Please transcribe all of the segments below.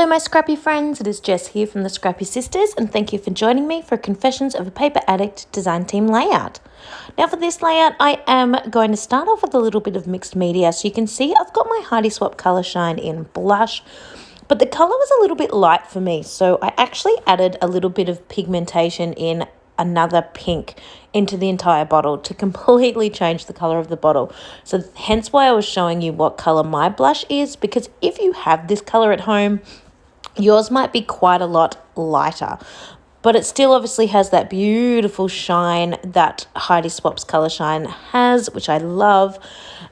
Hello my Scrappy friends, it is Jess here from the Scrappy Sisters, and thank you for joining me for Confessions of a Paper Addict design team layout. Now for this layout I am going to start off with a little bit of mixed media. So you can see I've got my Heidi Swap Colour Shine in blush, but the colour was a little bit light for me, so I actually added a little bit of pigmentation in another pink into the entire bottle to completely change the color of the bottle. So hence why I was showing you what color my blush is, because if you have this color at home, yours might be quite a lot lighter, but it still obviously has that beautiful shine that Heidi Swap's Colour Shine has, which I love.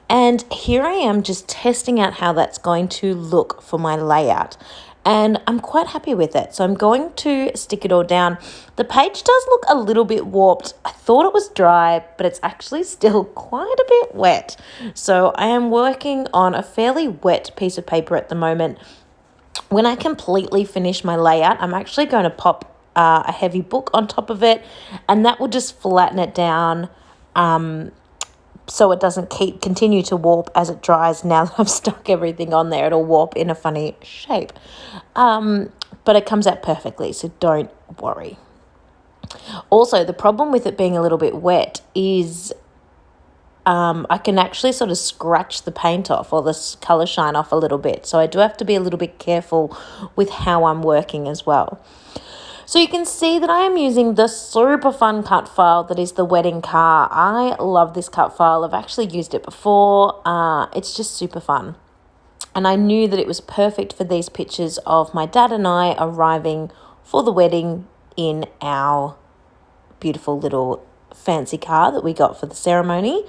And here I am just testing out how that's going to look for my layout. And I'm quite happy with it. So I'm going to stick it all down. The page does look a little bit warped. I thought it was dry, but it's actually still quite a bit wet. So I am working on a fairly wet piece of paper at the moment. When I completely finish my layout, I'm actually going to pop a heavy book on top of it, and that will just flatten it down so it doesn't continue to warp as it dries. Now that I've stuck everything on there, it'll warp in a funny shape. But it comes out perfectly, so don't worry. Also, the problem with it being a little bit wet is I can actually sort of scratch the paint off or the colour shine off a little bit. So I do have to be a little bit careful with how I'm working as well. So you can see that I am using the super fun cut file that is the wedding car. I love this cut file. I've actually used it before. It's just super fun. And I knew that it was perfect for these pictures of my dad and I arriving for the wedding in our beautiful little fancy car that we got for the ceremony.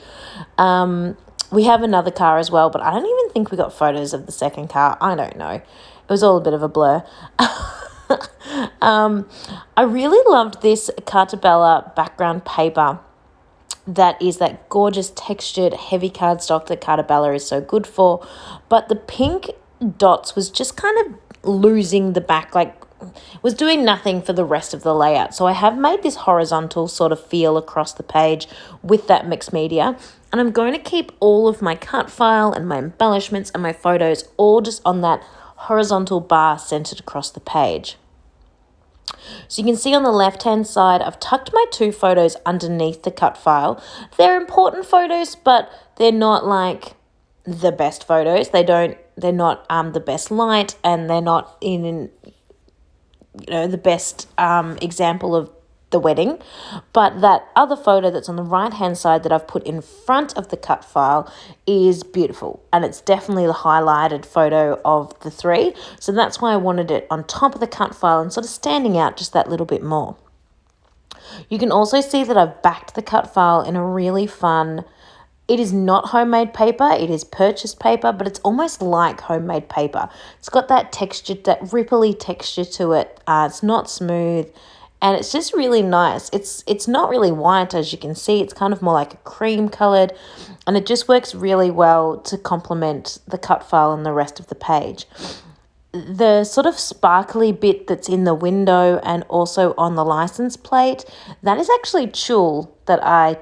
We have another car as well, but I don't even think we got photos of the second car. I don't know. It was all a bit of a blur. I really loved this Cartabella background paper. That is that gorgeous textured heavy cardstock that Cartabella is so good for. But the pink dots was just kind of losing the back, like was doing nothing for the rest of the layout. So I have made this horizontal sort of feel across the page with that mixed media. And I'm going to keep all of my cut file and my embellishments and my photos all just on that horizontal bar centered across the page. So you can see on the left-hand side, I've tucked my two photos underneath the cut file. They're important photos, but they're not like the best photos. They're not the best light, and they're not in the best example of the wedding. But that other photo that's on the right-hand side that I've put in front of the cut file is beautiful, and it's definitely the highlighted photo of the three. So that's why I wanted it on top of the cut file and sort of standing out just that little bit more. You can also see that I've backed the cut file in a really fun, it is not homemade paper, it is purchased paper, but it's almost like homemade paper. It's got that texture, that ripply texture to it. It's not smooth, and it's just really nice. It's not really white, as you can see. It's kind of more like a cream coloured, and it just works really well to complement the cut file and the rest of the page. The sort of sparkly bit that's in the window and also on the license plate, that is actually tulle that I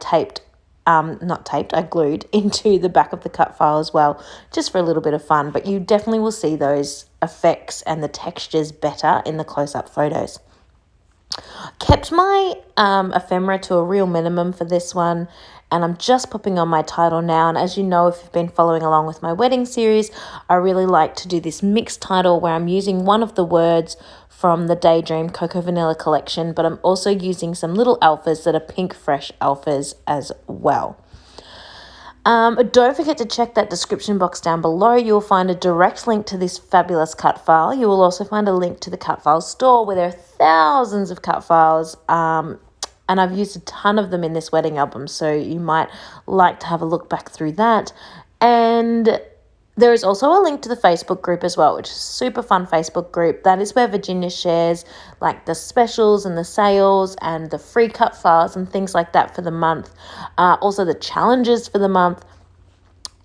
I glued into the back of the cut file as well, just for a little bit of fun. But you definitely will see those effects and the textures better in the close-up photos. Kept my ephemera to a real minimum for this one, and I'm just popping on my title now. And as you know, if you've been following along with my wedding series, I really like to do this mixed title where I'm using one of the words from the Daydream Cocoa Vanilla collection, but I'm also using some little alphas that are pink fresh alphas as well. Don't forget to check that description box down below. You'll find a direct link to this fabulous cut file. You will also find a link to the cut file store where there are thousands of cut files, and I've used a ton of them in this wedding album, so you might like to have a look back through that. And there is also a link to the Facebook group as well, which is a super fun Facebook group. That is where Virginia shares like the specials and the sales and the free cut files and things like that for the month. Also the challenges for the month,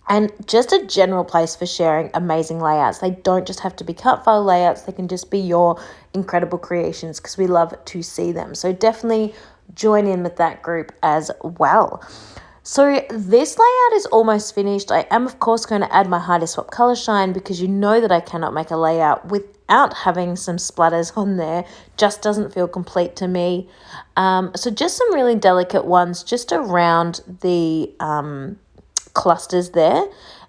and just a general place for sharing amazing layouts. They don't just have to be cut file layouts. They can just be your incredible creations, because we love to see them. So definitely join in with that group as well. So this layout is almost finished. I am, of course, going to add my Hide Swap Color Shine because you know that I cannot make a layout without having some splatters on there. Just doesn't feel complete to me. So just some really delicate ones just around the clusters there.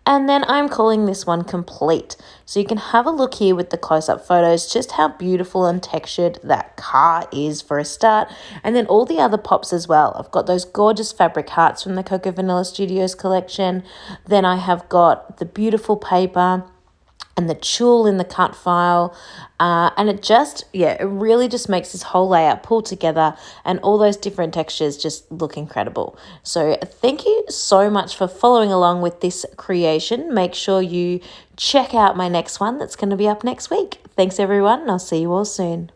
And then I'm calling this one complete. So you can have a look here with the close-up photos, just how beautiful and textured that car is for a start. And then all the other pops as well. I've got those gorgeous fabric hearts from the Coco Vanilla Studios collection. Then I have got the beautiful paper and the tulle in the cut file, and it really just makes this whole layout pull together and all those different textures just look incredible. So thank you so much for following along with this creation. Make sure you check out my next one that's going to be up next week. Thanks everyone, and I'll see you all soon.